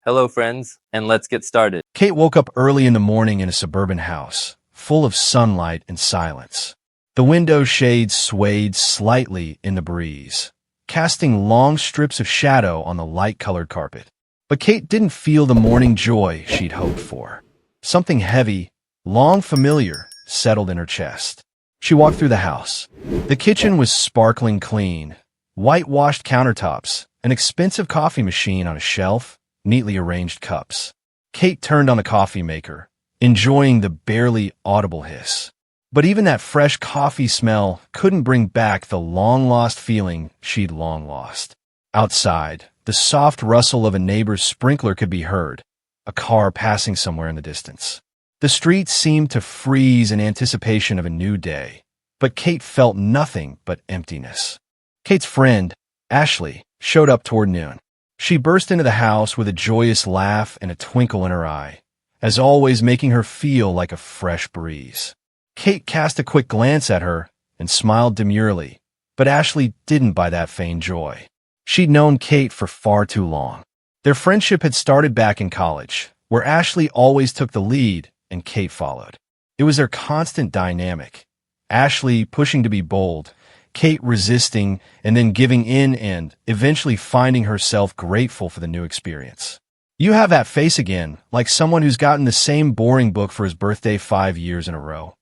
Hello, friends, and let's get started. Kate woke up early in the morning in a suburban house, full of sunlight and silence. The window shades swayed slightly in the breeze, casting long strips of shadow on the light-colored carpet. But Kate didn't feel the morning joy she'd hoped for. Something heavy, long familiar, settled in her chest. She walked through the house. The kitchen was sparkling clean, whitewashed countertops, an expensive coffee machine on a shelf, neatly arranged cups. Kate turned on the coffee maker, enjoying the barely audible hiss. But even that fresh coffee smell couldn't bring back the long-lost feeling she'd long lost. Outside, the soft rustle of a neighbor's sprinkler could be heard, a car passing somewhere in the distance. The street seemed to freeze in anticipation of a new day, but Kate felt nothing but emptiness. Kate's friend, Ashley, showed up toward noon. She burst into the house with a joyous laugh and a twinkle in her eye, as always making her feel like a fresh breeze. Kate cast a quick glance at her and smiled demurely, but Ashley didn't buy that feigned joy. She'd known Kate for far too long. Their friendship had started back in college, where Ashley always took the lead and Kate followed. It was their constant dynamic. Ashley pushing to be bold, Kate resisting and then giving in and eventually finding herself grateful for the new experience. "You have that face again, like someone who's gotten the same boring book for his birthday 5 years in a row,"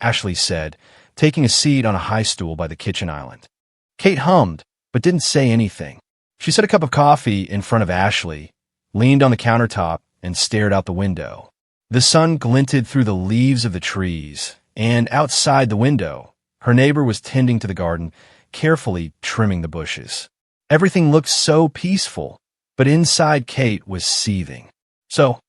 Ashley said, taking a seat on a high stool by the kitchen island. Kate hummed, but didn't say anything. She set a cup of coffee in front of Ashley, leaned on the countertop, and stared out the window. The sun glinted through the leaves of the trees, and outside the window, her neighbor was tending to the garden, carefully trimming the bushes. Everything looked so peaceful, but inside Kate was seething. "So,"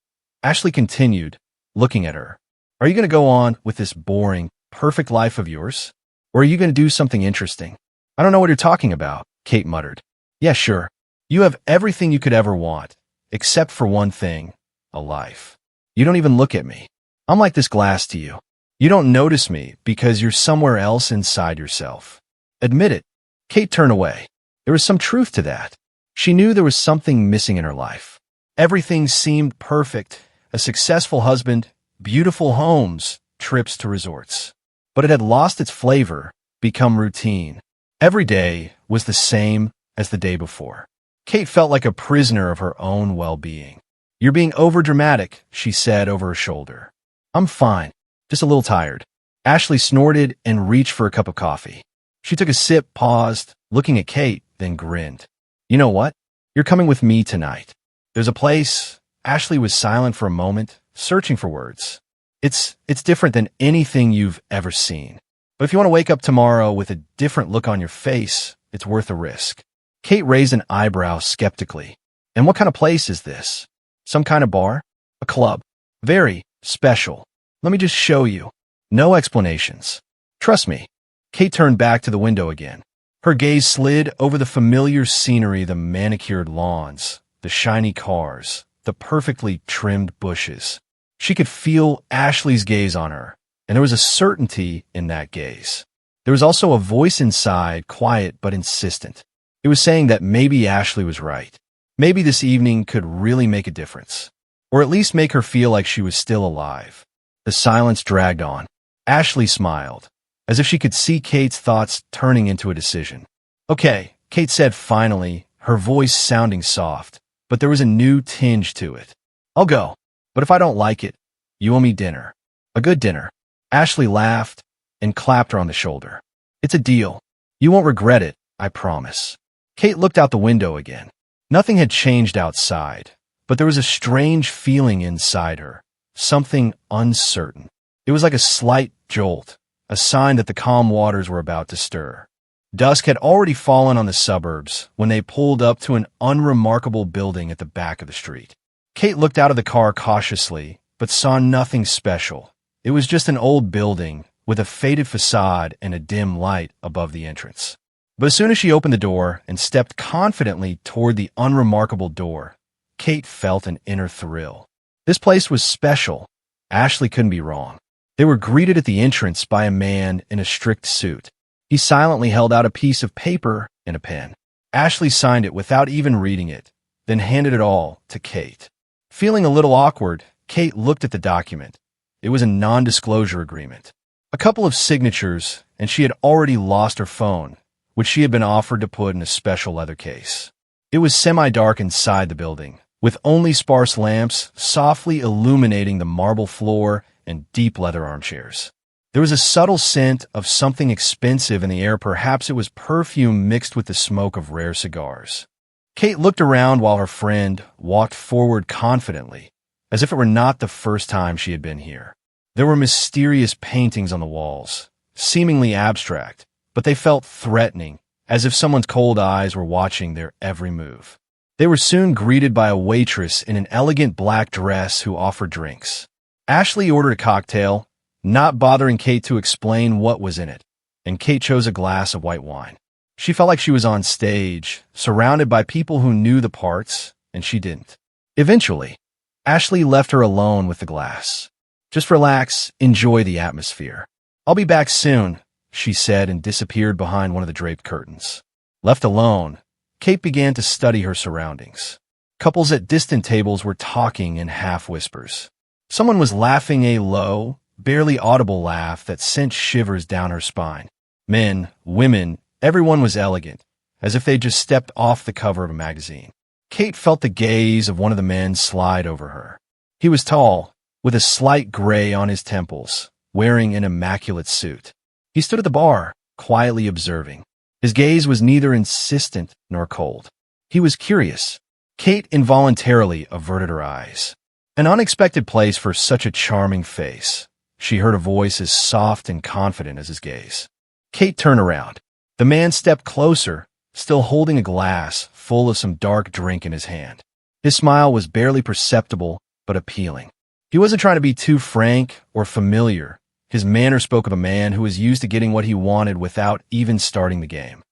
Ashley continued, looking at her, "are you going to go on with this boring, perfect life of yours? Or are you going to do something interesting?" "I don't know what you're talking about," Kate muttered. "Yeah, sure. You have everything you could ever want, except for one thing, a life. You don't even look at me. I'm like this glass to you. You don't notice me because you're somewhere else inside yourself. Admit it." Kate turned away. There was some truth to that. She knew there was something missing in her life. Everything seemed perfect: a successful husband, beautiful homes, trips to resorts. But it had lost its flavor, become routine. Every day was the same as the day before. Kate felt like a prisoner of her own well-being. "You're being overdramatic," she said over her shoulder. "I'm fine, just a little tired." Ashley snorted and reached for a cup of coffee. She took a sip, paused, looking at Kate, then grinned. "You know what? You're coming with me tonight. There's a place—" Ashley was silent for a moment, searching for words. It's different than anything you've ever seen. But if you want to wake up tomorrow with a different look on your face, it's worth a risk." Kate raised an eyebrow skeptically. "And what kind of place is this? Some kind of bar? A club? Very special. Let me just show you. No explanations. Trust me." Kate turned back to the window again. Her gaze slid over the familiar scenery, the manicured lawns, the shiny cars, the perfectly trimmed bushes. She could feel Ashley's gaze on her, and there was a certainty in that gaze. There was also a voice inside, quiet but insistent. It was saying that maybe Ashley was right. Maybe this evening could really make a difference, or at least make her feel like she was still alive. The silence dragged on. Ashley smiled, as if she could see Kate's thoughts turning into a decision. "Okay," Kate said finally, her voice sounding soft, but there was a new tinge to it. "I'll go, but if I don't like it, you owe me dinner. A good dinner." Ashley laughed and clapped her on the shoulder. "It's a deal. You won't regret it, I promise." Kate looked out the window again. Nothing had changed outside, but there was a strange feeling inside her, something uncertain. It was like a slight jolt, a sign that the calm waters were about to stir. Dusk had already fallen on the suburbs when they pulled up to an unremarkable building at the back of the street. Kate looked out of the car cautiously, but saw nothing special. It was just an old building with a faded facade and a dim light above the entrance. But as soon as she opened the door and stepped confidently toward the unremarkable door, Kate felt an inner thrill. This place was special. Ashley couldn't be wrong. They were greeted at the entrance by a man in a strict suit. He silently held out a piece of paper and a pen. Ashley signed it without even reading it, then handed it all to Kate. Feeling a little awkward, Kate looked at the document. It was a non-disclosure agreement. A couple of signatures, and she had already lost her phone, which she had been offered to put in a special leather case. It was semi-dark inside the building, with only sparse lamps softly illuminating the marble floor and deep leather armchairs. There was a subtle scent of something expensive in the air. Perhaps it was perfume mixed with the smoke of rare cigars. Kate looked around while her friend walked forward confidently, as if it were not the first time she had been here. There were mysterious paintings on the walls, seemingly abstract, but they felt threatening, as if someone's cold eyes were watching their every move. They were soon greeted by a waitress in an elegant black dress who offered drinks. Ashley ordered a cocktail, not bothering Kate to explain what was in it, and Kate chose a glass of white wine. She felt like she was on stage, surrounded by people who knew the parts, and she didn't. Eventually, Ashley left her alone with the glass. Just relax, enjoy the atmosphere. I'll be back soon, she said and disappeared behind one of the draped curtains. Left alone, Kate began to study her surroundings. Couples at distant tables were talking in half whispers. Someone was laughing a low, barely audible laugh that sent shivers down her spine. Men, women, everyone was elegant, as if they'd just stepped off the cover of a magazine. Kate felt the gaze of one of the men slide over her. He was tall, with a slight gray on his temples, wearing an immaculate suit. He stood at the bar, quietly observing. His gaze was neither insistent nor cold. He was curious. Kate involuntarily averted her eyes. An unexpected place for such a charming face. She heard a voice as soft and confident as his gaze. Kate turned around. The man stepped closer, still holding a glass full of some dark drink in his hand. His smile was barely perceptible, but appealing. He wasn't trying to be too frank or familiar. His manner spoke of a man who was used to getting what he wanted without even starting the game.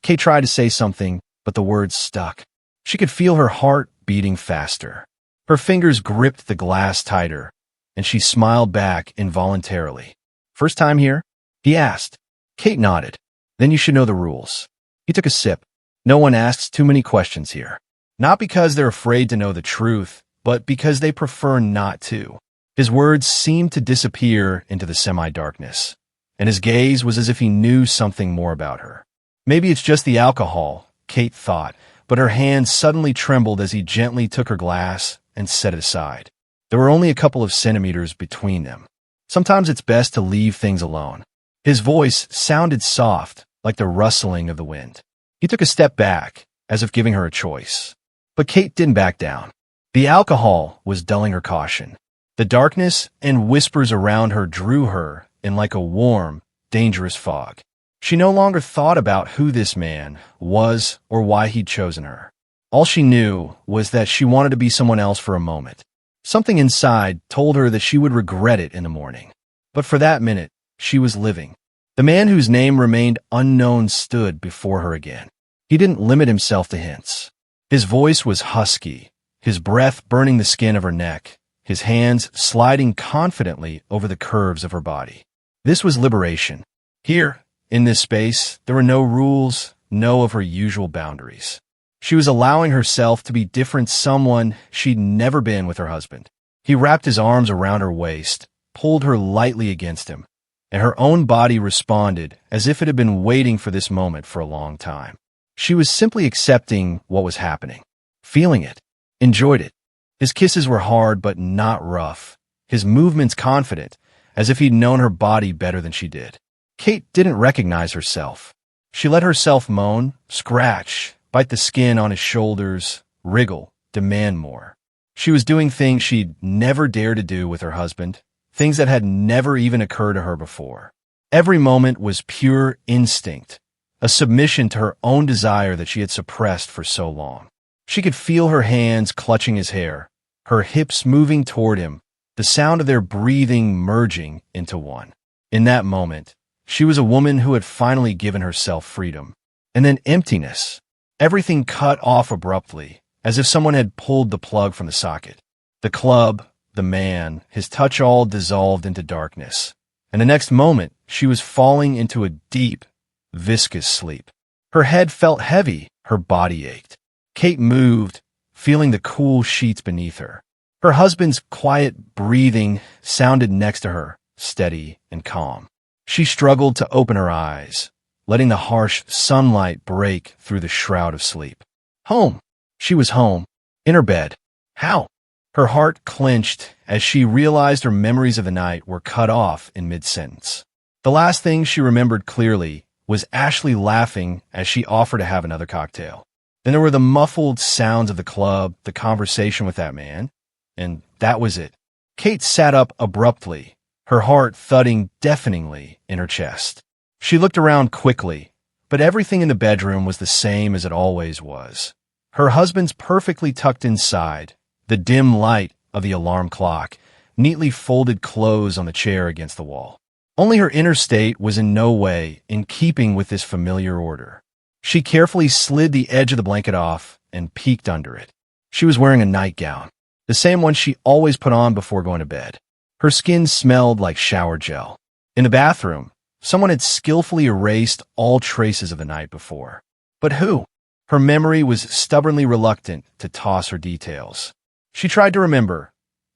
Kate tried to say something, but the words stuck. She could feel her heart beating faster. Her fingers gripped the glass tighter, and she smiled back involuntarily. First time here? He asked. Kate nodded. Then you should know the rules. He took a sip. No one asks too many questions here. Not because they're afraid to know the truth, but because they prefer not to. His words seemed to disappear into the semi-darkness, and his gaze was as if he knew something more about her. Maybe it's just the alcohol, Kate thought, but her hand suddenly trembled as he gently took her glass and set it aside. There were only a couple of centimeters between them. Sometimes it's best to leave things alone. His voice sounded soft, like the rustling of the wind. He took a step back, as if giving her a choice. But Kate didn't back down. The alcohol was dulling her caution. The darkness and whispers around her drew her in like a warm, dangerous fog. She no longer thought about who this man was or why he'd chosen her. All she knew was that she wanted to be someone else for a moment. Something inside told her that she would regret it in the morning. But for that minute, she was living. The man whose name remained unknown stood before her again. He didn't limit himself to hints. His voice was husky, his breath burning the skin of her neck, his hands sliding confidently over the curves of her body. This was liberation. Here, in this space, there were no rules, no of her usual boundaries. She was allowing herself to be different, someone she'd never been with her husband. He wrapped his arms around her waist, pulled her lightly against him, and her own body responded as if it had been waiting for this moment for a long time. She was simply accepting what was happening, feeling it, enjoyed it. His kisses were hard but not rough, his movements confident, as if he'd known her body better than she did. Kate didn't recognize herself. She let herself moan, scratch, bite the skin on his shoulders, wriggle, demand more. She was doing things she'd never dared to do with her husband, things that had never even occurred to her before. Every moment was pure instinct, a submission to her own desire that she had suppressed for so long. She could feel her hands clutching his hair, her hips moving toward him, the sound of their breathing merging into one. In that moment, she was a woman who had finally given herself freedom. And then emptiness. Everything cut off abruptly, as if someone had pulled the plug from the socket. The club, the man, his touch all dissolved into darkness. And the next moment, she was falling into a deep, viscous sleep. Her head felt heavy, her body ached. Kate moved, feeling the cool sheets beneath her. Her husband's quiet breathing sounded next to her, steady and calm. She struggled to open her eyes, letting the harsh sunlight break through the shroud of sleep. Home. She was home, in her bed. How? Her heart clenched as she realized her memories of the night were cut off in mid-sentence. The last thing she remembered clearly was Ashley laughing as she offered to have another cocktail. Then there were the muffled sounds of the club, the conversation with that man, and that was it. Kate sat up abruptly, her heart thudding deafeningly in her chest. She looked around quickly, but everything in the bedroom was the same as it always was. Her husband's perfectly tucked inside, the dim light of the alarm clock, neatly folded clothes on the chair against the wall. Only her inner state was in no way in keeping with this familiar order. She carefully slid the edge of the blanket off and peeked under it. She was wearing a nightgown, the same one she always put on before going to bed. Her skin smelled like shower gel. In the bathroom, someone had skillfully erased all traces of the night before. But who? Her memory was stubbornly reluctant to toss her details. She tried to remember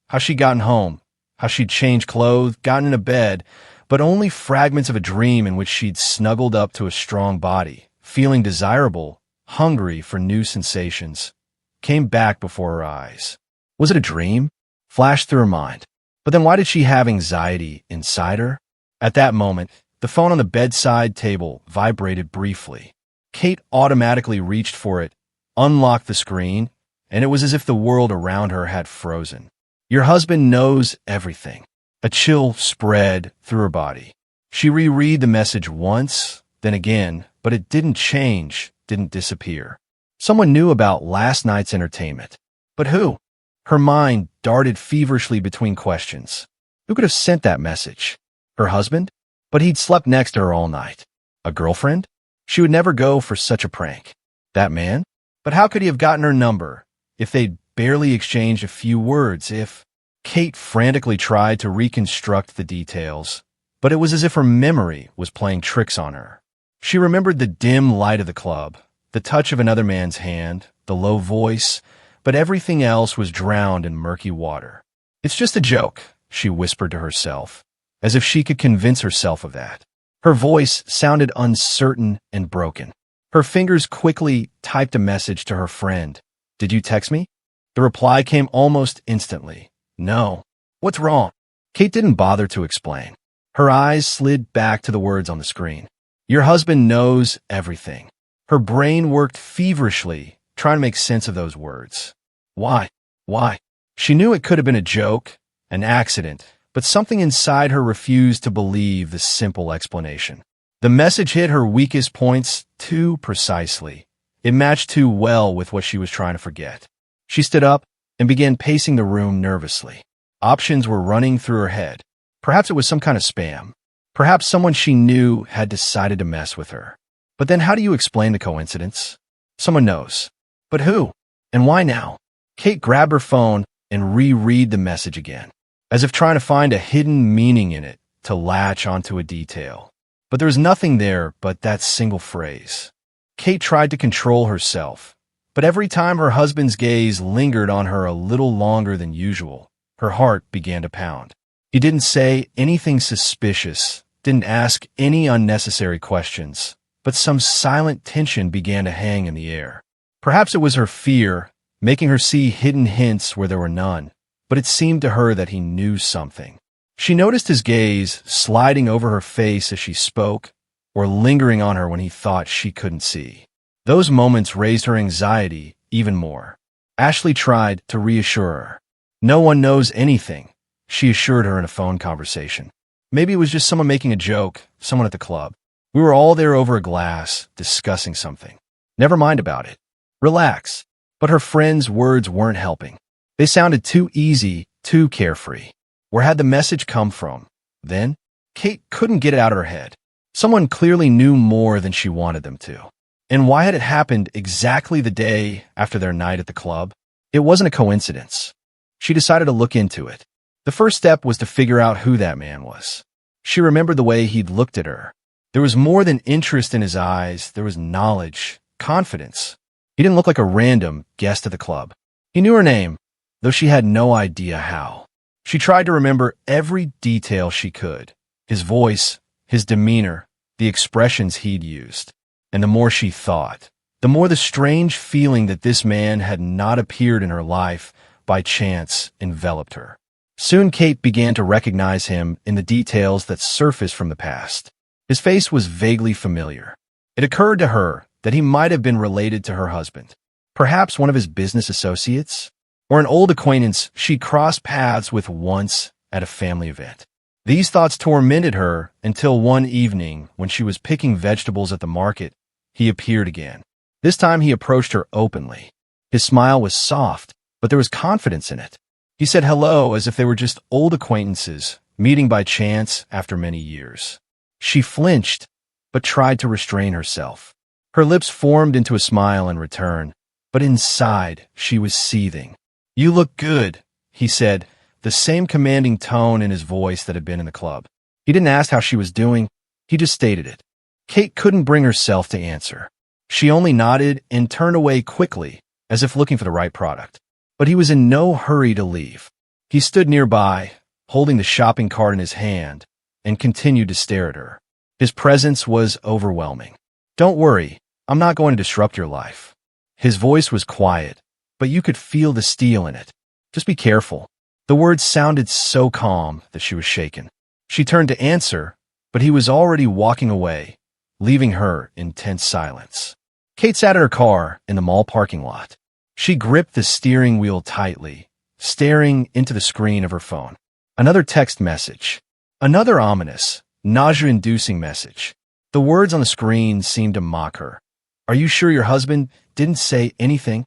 how she'd gotten home, how she'd changed clothes, gotten into bed, but only fragments of a dream in which she'd snuggled up to a strong body, feeling desirable, hungry for new sensations, came back before her eyes. Was it a dream? Flashed through her mind. But then why did she have anxiety inside her? At that moment, the phone on the bedside table vibrated briefly. Kate automatically reached for it, unlocked the screen, and it was as if the world around her had frozen. Your husband knows everything. A chill spread through her body. She reread the message once, then again, but it didn't change, didn't disappear. Someone knew about last night's entertainment. But who? Her mind darted feverishly between questions. Who could have sent that message? Her husband? But he'd slept next to her all night. A girlfriend? She would never go for such a prank. That man? But how could he have gotten her number if they'd barely exchanged a few words? Kate frantically tried to reconstruct the details, but it was as if her memory was playing tricks on her. She remembered the dim light of the club, the touch of another man's hand, the low voice, but everything else was drowned in murky water. It's just a joke, she whispered to herself, as if she could convince herself of that. Her voice sounded uncertain and broken. Her fingers quickly typed a message to her friend. Did you text me? The reply came almost instantly. No. What's wrong? Kate didn't bother to explain. Her eyes slid back to the words on the screen. Your husband knows everything. Her brain worked feverishly, trying to make sense of those words. Why? Why? She knew it could have been a joke, an accident, but something inside her refused to believe the simple explanation. The message hit her weakest points too precisely. It matched too well with what she was trying to forget. She stood up and began pacing the room nervously. Options were running through her head. Perhaps it was some kind of spam. Perhaps someone she knew had decided to mess with her. But then how do you explain the coincidence? Someone knows. But who? And why now? Kate grabbed her phone and reread the message again, as if trying to find a hidden meaning in it to latch onto a detail. But there was nothing there but that single phrase. Kate tried to control herself, but every time her husband's gaze lingered on her a little longer than usual, her heart began to pound. He didn't say anything suspicious, didn't ask any unnecessary questions, but some silent tension began to hang in the air. Perhaps it was her fear, making her see hidden hints where there were none, but it seemed to her that he knew something. She noticed his gaze sliding over her face as she spoke, or lingering on her when he thought she couldn't see. Those moments raised her anxiety even more. Ashley tried to reassure her. No one knows anything, she assured her in a phone conversation. Maybe it was just someone making a joke, someone at the club. We were all there over a glass, discussing something. Never mind about it. Relax. But her friend's words weren't helping. They sounded too easy, too carefree. Where had the message come from? Then, Kate couldn't get it out of her head. Someone clearly knew more than she wanted them to. And why had it happened exactly the day after their night at the club? It wasn't a coincidence. She decided to look into it. The first step was to figure out who that man was. She remembered the way he'd looked at her. There was more than interest in his eyes. There was knowledge, confidence. He didn't look like a random guest at the club. He knew her name, though she had no idea how. She tried to remember every detail she could. His voice, his demeanor, the expressions he'd used. And the more she thought, the more the strange feeling that this man had not appeared in her life by chance enveloped her. Soon Kate began to recognize him in the details that surfaced from the past. His face was vaguely familiar. It occurred to her that he might have been related to her husband, perhaps one of his business associates, or an old acquaintance she'd crossed paths with once at a family event. These thoughts tormented her until one evening, when she was picking vegetables at the market, he appeared again. This time he approached her openly. His smile was soft, but there was confidence in it. He said hello as if they were just old acquaintances, meeting by chance after many years. She flinched, but tried to restrain herself. Her lips formed into a smile in return, but inside she was seething. "You look good," he said, the same commanding tone in his voice that had been in the club. He didn't ask how she was doing, he just stated it. Kate couldn't bring herself to answer. She only nodded and turned away quickly, as if looking for the right product. But he was in no hurry to leave. He stood nearby, holding the shopping cart in his hand, and continued to stare at her. His presence was overwhelming. "Don't worry, I'm not going to disrupt your life." His voice was quiet, but you could feel the steel in it. "Just be careful." The words sounded so calm that she was shaken. She turned to answer, but he was already walking away, leaving her in tense silence. Kate sat in her car in the mall parking lot. She gripped the steering wheel tightly, staring into the screen of her phone. Another text message. Another ominous, nausea-inducing message. The words on the screen seemed to mock her. "Are you sure your husband didn't say anything?"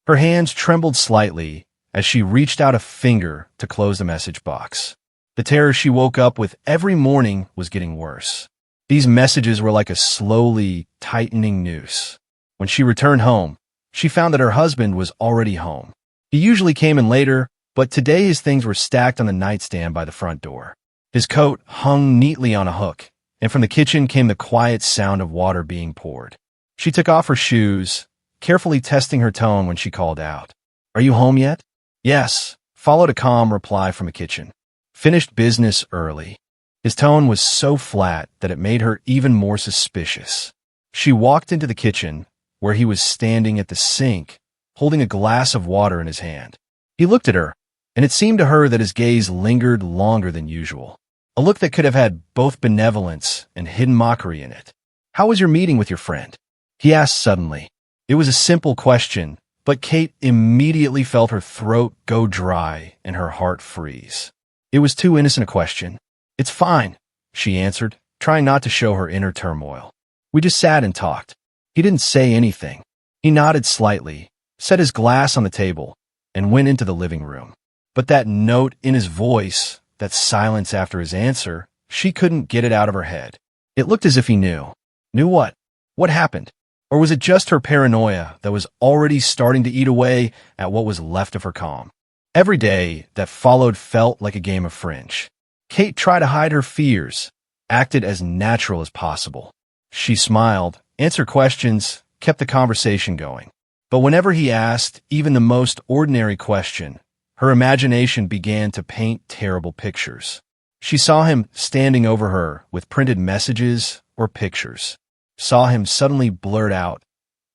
Her hands trembled slightly as she reached out a finger to close the message box. The terror she woke up with every morning was getting worse. These messages were like a slowly tightening noose. When she returned home, she found that her husband was already home. He usually came in later, but today his things were stacked on the nightstand by the front door. His coat hung neatly on a hook, and from the kitchen came the quiet sound of water being poured. She took off her shoes, carefully testing her tone when she called out. "Are you home yet?" "Yes," followed a calm reply from the kitchen. "Finished business early." His tone was so flat that it made her even more suspicious. She walked into the kitchen, where he was standing at the sink, holding a glass of water in his hand. He looked at her, and it seemed to her that his gaze lingered longer than usual, a look that could have had both benevolence and hidden mockery in it. "How was your meeting with your friend?" he asked suddenly. It was a simple question, but Kate immediately felt her throat go dry and her heart freeze. It was too innocent a question. "It's fine," she answered, trying not to show her inner turmoil. "We just sat and talked." He didn't say anything. He nodded slightly, set his glass on the table, and went into the living room. But that note in his voice, that silence after his answer, she couldn't get it out of her head. It looked as if he knew. Knew what? What happened? Or was it just her paranoia that was already starting to eat away at what was left of her calm? Every day that followed felt like a game of fringe. Kate tried to hide her fears, acted as natural as possible. She smiled, answered questions, kept the conversation going. But whenever he asked even the most ordinary question, her imagination began to paint terrible pictures. She saw him standing over her with printed messages or pictures. Saw him suddenly blurt out,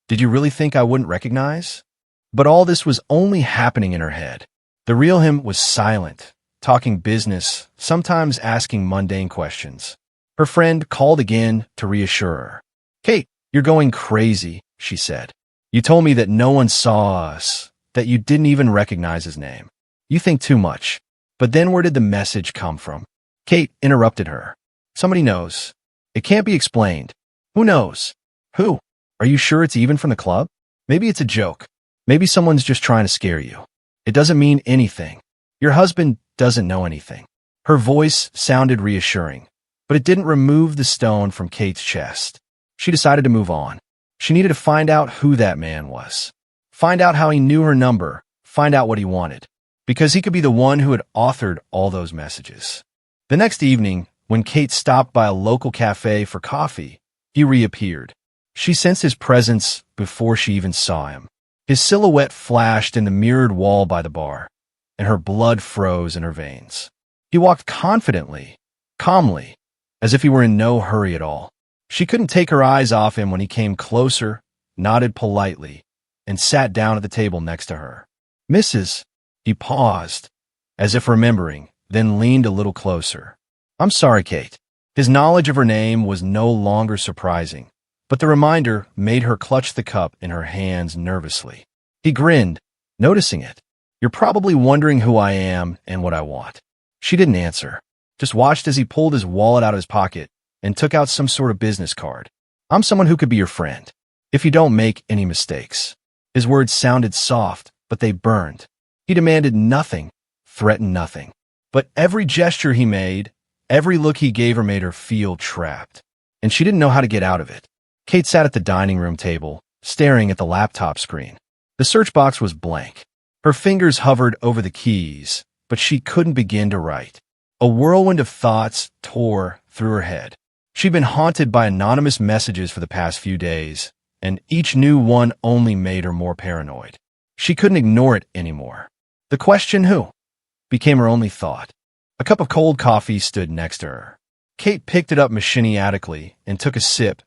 "Did you really think I wouldn't recognize?" But all this was only happening in her head. The real him was silent, talking business, sometimes asking mundane questions. Her friend called again to reassure her. "Kate, you're going crazy," she said. "You told me that no one saw us, that you didn't even recognize his name. You think too much." But then where did the message come from? Kate interrupted her. "Somebody knows. It can't be explained." "Who knows?" "Who? Are you sure it's even from the club? Maybe it's a joke. Maybe someone's just trying to scare you. It doesn't mean anything. Your husband doesn't know anything." Her voice sounded reassuring, but it didn't remove the stone from Kate's chest. She decided to move on. She needed to find out who that man was. Find out how he knew her number. Find out what he wanted. Because he could be the one who had authored all those messages. The next evening, when Kate stopped by a local cafe for coffee, he reappeared. She sensed his presence before she even saw him. His silhouette flashed in the mirrored wall by the bar, and her blood froze in her veins. He walked confidently, calmly, as if he were in no hurry at all. She couldn't take her eyes off him when he came closer, nodded politely, and sat down at the table next to her. "Mrs." He paused, as if remembering, then leaned a little closer. "I'm sorry, Kate." His knowledge of her name was no longer surprising, but the reminder made her clutch the cup in her hands nervously. He grinned, noticing it. "You're probably wondering who I am and what I want." She didn't answer, just watched as he pulled his wallet out of his pocket and took out some sort of business card. "I'm someone who could be your friend, if you don't make any mistakes." His words sounded soft, but they burned. He demanded nothing, threatened nothing. But every gesture he made, every look he gave her made her feel trapped, and she didn't know how to get out of it. Kate sat at the dining room table, staring at the laptop screen. The search box was blank. Her fingers hovered over the keys, but she couldn't begin to write. A whirlwind of thoughts tore through her head. She'd been haunted by anonymous messages for the past few days, and each new one only made her more paranoid. She couldn't ignore it anymore. The question who became her only thought. A cup of cold coffee stood next to her. Kate picked it up machiniatically and took a sip,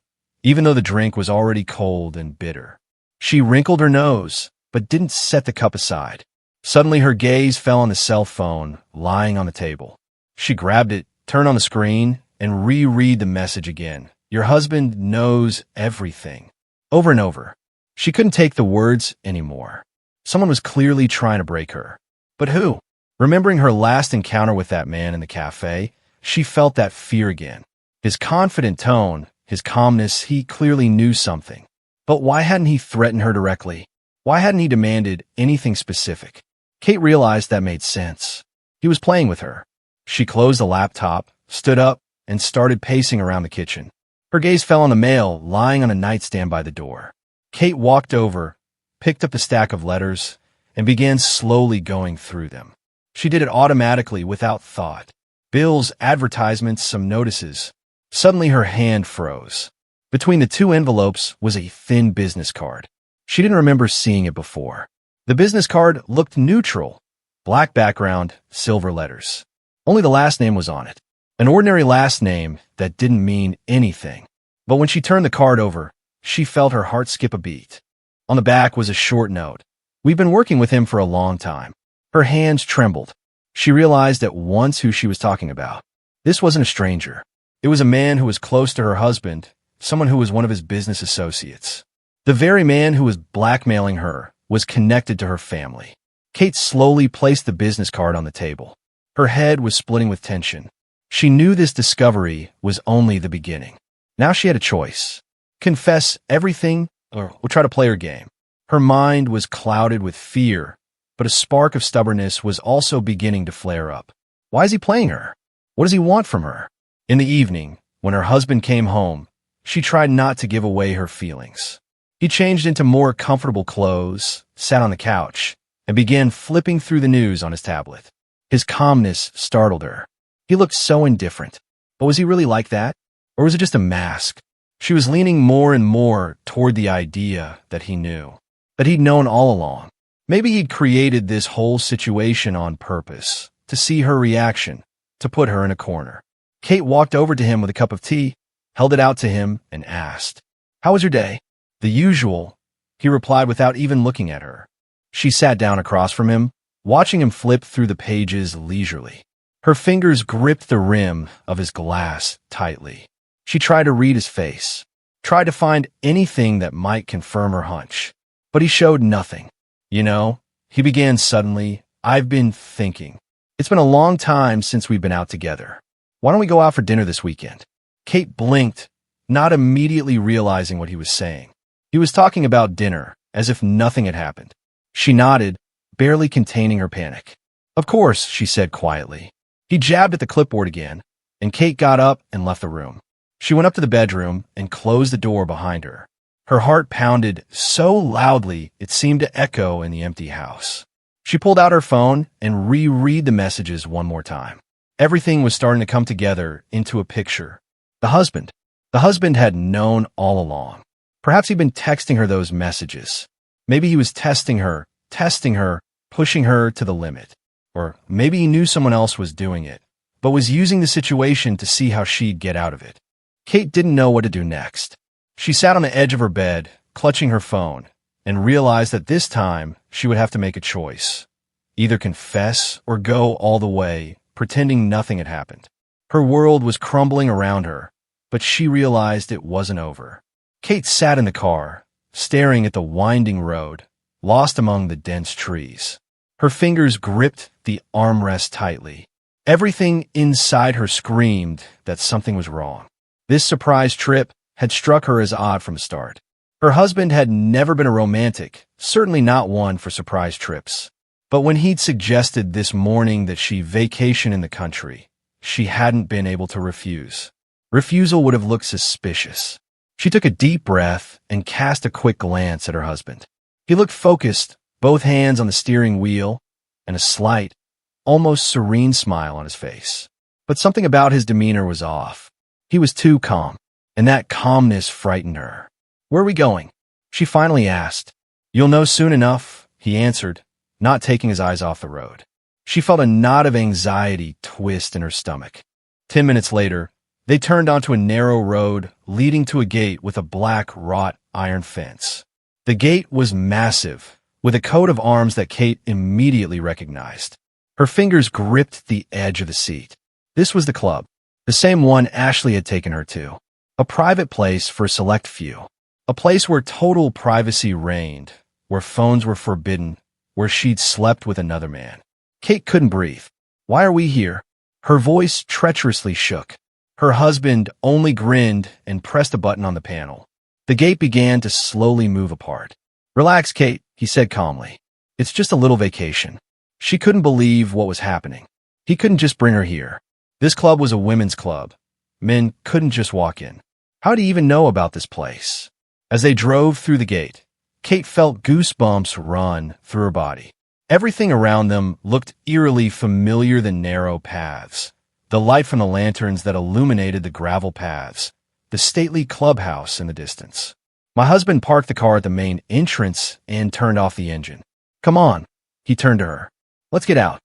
even though the drink was already cold and bitter. She wrinkled her nose, but didn't set the cup aside. Suddenly her gaze fell on the cell phone lying on the table. She grabbed it, turned on the screen, and reread the message again. "Your husband knows everything." Over and over. She couldn't take the words anymore. Someone was clearly trying to break her. But who? Remembering her last encounter with that man in the cafe, she felt that fear again. His confident tone, his calmness, he clearly knew something. But why hadn't he threatened her directly? Why hadn't he demanded anything specific? Kate realized that made sense. He was playing with her. She closed the laptop, stood up, and started pacing around the kitchen. Her gaze fell on the mail lying on a nightstand by the door. Kate walked over, picked up the stack of letters, and began slowly going through them. She did it automatically without thought. Bills, advertisements, some notices. Suddenly her hand froze. Between the two envelopes was a thin business card. She didn't remember seeing it before. The business card looked neutral. Black background, silver letters. Only the last name was on it. An ordinary last name that didn't mean anything. But when she turned the card over, she felt her heart skip a beat. On the back was a short note. "We've been working with him for a long time." Her hands trembled. She realized at once who she was talking about. This wasn't a stranger. It was a man who was close to her husband, someone who was one of his business associates. The very man who was blackmailing her was connected to her family. Kate slowly placed the business card on the table. Her head was splitting with tension. She knew this discovery was only the beginning. Now she had a choice. Confess everything or try to play her game. Her mind was clouded with fear, but a spark of stubbornness was also beginning to flare up. Why is he playing her? What does he want from her? In the evening, when her husband came home, she tried not to give away her feelings. He changed into more comfortable clothes, sat on the couch, and began flipping through the news on his tablet. His calmness startled her. He looked so indifferent. But was he really like that? Or was it just a mask? She was leaning more and more toward the idea that he knew, that he'd known all along. Maybe he'd created this whole situation on purpose, to see her reaction, to put her in a corner. Kate walked over to him with a cup of tea, held it out to him, and asked, "How was your day?" "The usual," he replied without even looking at her. She sat down across from him, watching him flip through the pages leisurely. Her fingers gripped the rim of his glass tightly. She tried to read his face, tried to find anything that might confirm her hunch. But he showed nothing. "You know," he began suddenly, "I've been thinking. It's been a long time since we've been out together. Why don't we go out for dinner this weekend?" Kate blinked, not immediately realizing what he was saying. He was talking about dinner, as if nothing had happened. She nodded, barely containing her panic. "Of course," she said quietly. He jabbed at the clipboard again, and Kate got up and left the room. She went up to the bedroom and closed the door behind her. Her heart pounded so loudly it seemed to echo in the empty house. She pulled out her phone and reread the messages one more time. Everything was starting to come together into a picture. The husband. The husband had known all along. Perhaps he'd been texting her those messages. Maybe he was testing her, pushing her to the limit. Or maybe he knew someone else was doing it, but was using the situation to see how she'd get out of it. Kate didn't know what to do next. She sat on the edge of her bed, clutching her phone, and realized that this time she would have to make a choice. Either confess or go all the way, pretending nothing had happened. Her world was crumbling around her, but she realized it wasn't over. Kate sat in the car, staring at the winding road, lost among the dense trees. Her fingers gripped the armrest tightly. Everything inside her screamed that something was wrong. This surprise trip had struck her as odd from the start. Her husband had never been a romantic, certainly not one for surprise trips. But when he'd suggested this morning that she vacation in the country, she hadn't been able to refuse. Refusal would have looked suspicious. She took a deep breath and cast a quick glance at her husband. He looked focused, both hands on the steering wheel, and a slight, almost serene smile on his face. But something about his demeanor was off. He was too calm, and that calmness frightened her. "Where are we going?" she finally asked. "You'll know soon enough," he answered, not taking his eyes off the road. She felt a knot of anxiety twist in her stomach. 10 minutes later, they turned onto a narrow road leading to a gate with a black wrought iron fence. The gate was massive, with a coat of arms that Kate immediately recognized. Her fingers gripped the edge of the seat. This was the club, the same one Ashley had taken her to. A private place for a select few. A place where total privacy reigned, where phones were forbidden, where she'd slept with another man. Kate couldn't breathe. "Why are we here?" Her voice treacherously shook. Her husband only grinned and pressed a button on the panel. The gate began to slowly move apart. "Relax, Kate," he said calmly. "It's just a little vacation." She couldn't believe what was happening. He couldn't just bring her here. This club was a women's club. Men couldn't just walk in. How did he even know about this place? As they drove through the gate, Kate felt goosebumps run through her body. Everything around them looked eerily familiar. The narrow paths, the light from the lanterns that illuminated the gravel paths, the stately clubhouse in the distance. My husband parked the car at the main entrance and turned off the engine. "Come on," he turned to her. "Let's get out."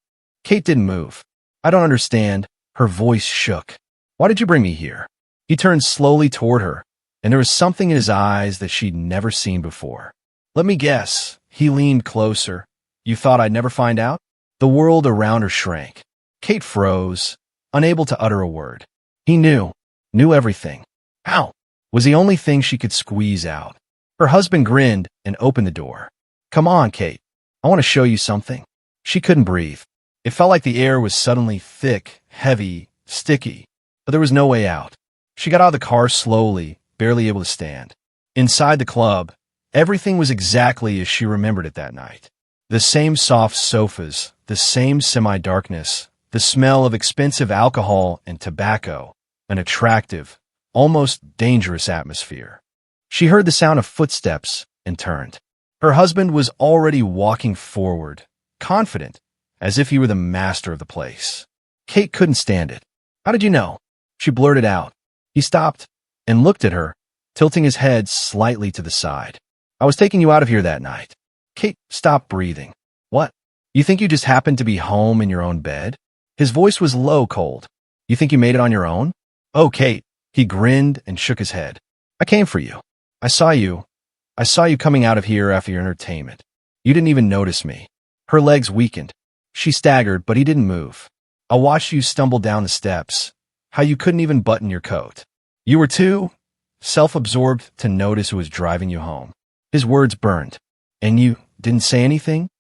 Kate didn't move. "I don't understand." Her voice shook. "Why did you bring me here?" He turned slowly toward her, and there was something in his eyes that she'd never seen before. "Let me guess." He leaned closer. "You thought I'd never find out?" The world around her shrank. Kate froze, unable to utter a word. He knew everything. How? Was the only thing she could squeeze out. Her husband grinned and opened the door. "Come on, Kate. I want to show you something." She couldn't breathe. It felt like the air was suddenly thick, heavy, sticky, but there was no way out. She got out of the car slowly, barely able to stand. Inside the club, everything was exactly as she remembered it that night. The same soft sofas, the same semi-darkness, the smell of expensive alcohol and tobacco, an attractive, almost dangerous atmosphere. She heard the sound of footsteps and turned. Her husband was already walking forward, confident, as if he were the master of the place. Kate couldn't stand it. "How did you know?" She blurted out. He stopped and looked at her, tilting his head slightly to the side. "I was taking you out of here that night." Kate stopped breathing. "What? You think you just happened to be home in your own bed?" His voice was low, cold. "You think you made it on your own?" "Oh, Kate." He grinned and shook his head. "I came for you. I saw you coming out of here after your entertainment. You didn't even notice me." Her legs weakened. She staggered, but he didn't move. "I watched you stumble down the steps, how you couldn't even button your coat. You were too self-absorbed to notice who was driving you home." His words burned. "And you didn't say anything?"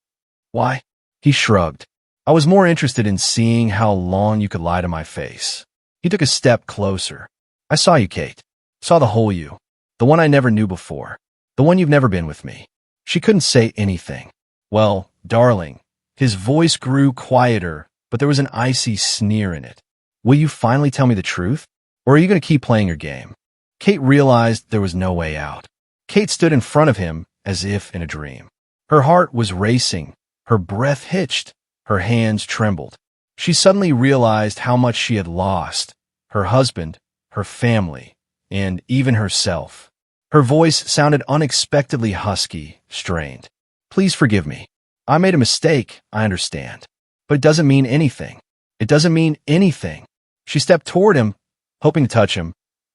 "Why?" He shrugged. "I was more interested in seeing how long you could lie to my face." He took a step closer. "I saw you, Kate. Saw the whole you. The one I never knew before. The one you've never been with me." She couldn't say anything. "Well, darling." His voice grew quieter, but there was an icy sneer in it. "Will you finally tell me the truth? Or are you going to keep playing your game?" Kate realized there was no way out. Kate stood in front of him as if in a dream. Her heart was racing. Her breath hitched. Her hands trembled. She suddenly realized how much she had lost. Her husband, her family, and even herself. Her voice sounded unexpectedly husky, strained. Please forgive me. I made a mistake, I understand. But it doesn't mean anything. It doesn't mean anything. She stepped toward him, hoping to touch him,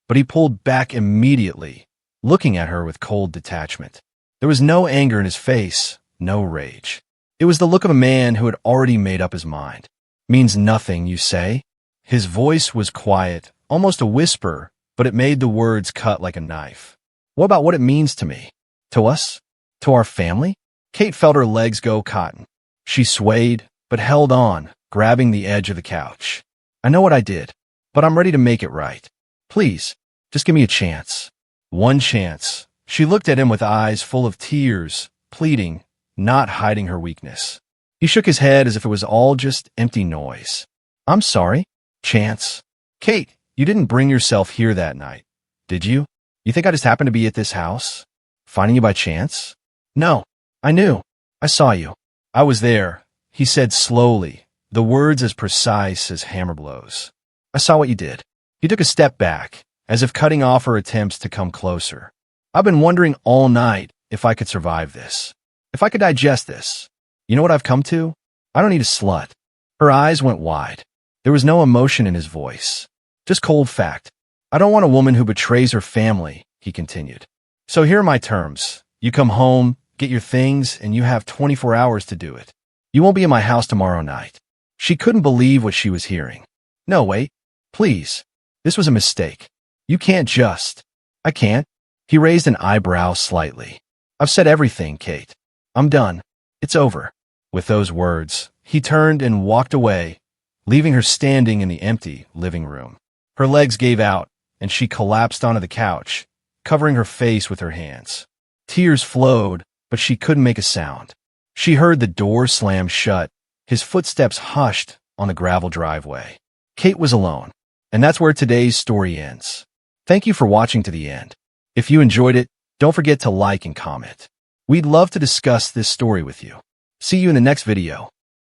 but he pulled back immediately, looking at her with cold detachment. There was no anger in his face, no rage. It was the look of a man who had already made up his mind. Means nothing, you say? His voice was quiet, almost a whisper, but it made the words cut like a knife. What about what it means to me? To us? To our family? Kate felt her legs go cotton. She swayed, but held on, grabbing the edge of the couch. I know what I did, but I'm ready to make it right. Please, just give me a chance. One chance. She looked at him with eyes full of tears, pleading, not hiding her weakness. He shook his head as if it was all just empty noise. I'm sorry. Chance. Kate, you didn't bring yourself here that night, did you? You think I just happened to be at this house? Finding you by chance? No, I knew. I saw you. I was there, he said slowly, the words as precise as hammer blows. I saw what you did. He took a step back, as if cutting off her attempts to come closer. I've been wondering all night if I could survive this. If I could digest this. You know what I've come to? I don't need a slut. Her eyes went wide. There was no emotion in his voice. Just cold fact. I don't want a woman who betrays her family, he continued. So here are my terms. You come home, get your things, and you have 24 hours to do it. You won't be in my house tomorrow night. She couldn't believe what she was hearing. No, wait. Please. This was a mistake. You can't just. I can't. He raised an eyebrow slightly. I've said everything, Kate. I'm done. It's over. With those words, he turned and walked away, leaving her standing in the empty living room. Her legs gave out, and she collapsed onto the couch, covering her face with her hands. Tears flowed, but she couldn't make a sound. She heard the door slam shut, his footsteps hushed on the gravel driveway. Kate was alone, and that's where today's story ends. Thank you for watching to the end. If you enjoyed it, don't forget to like and comment. We'd love to discuss this story with you. See you in the next video.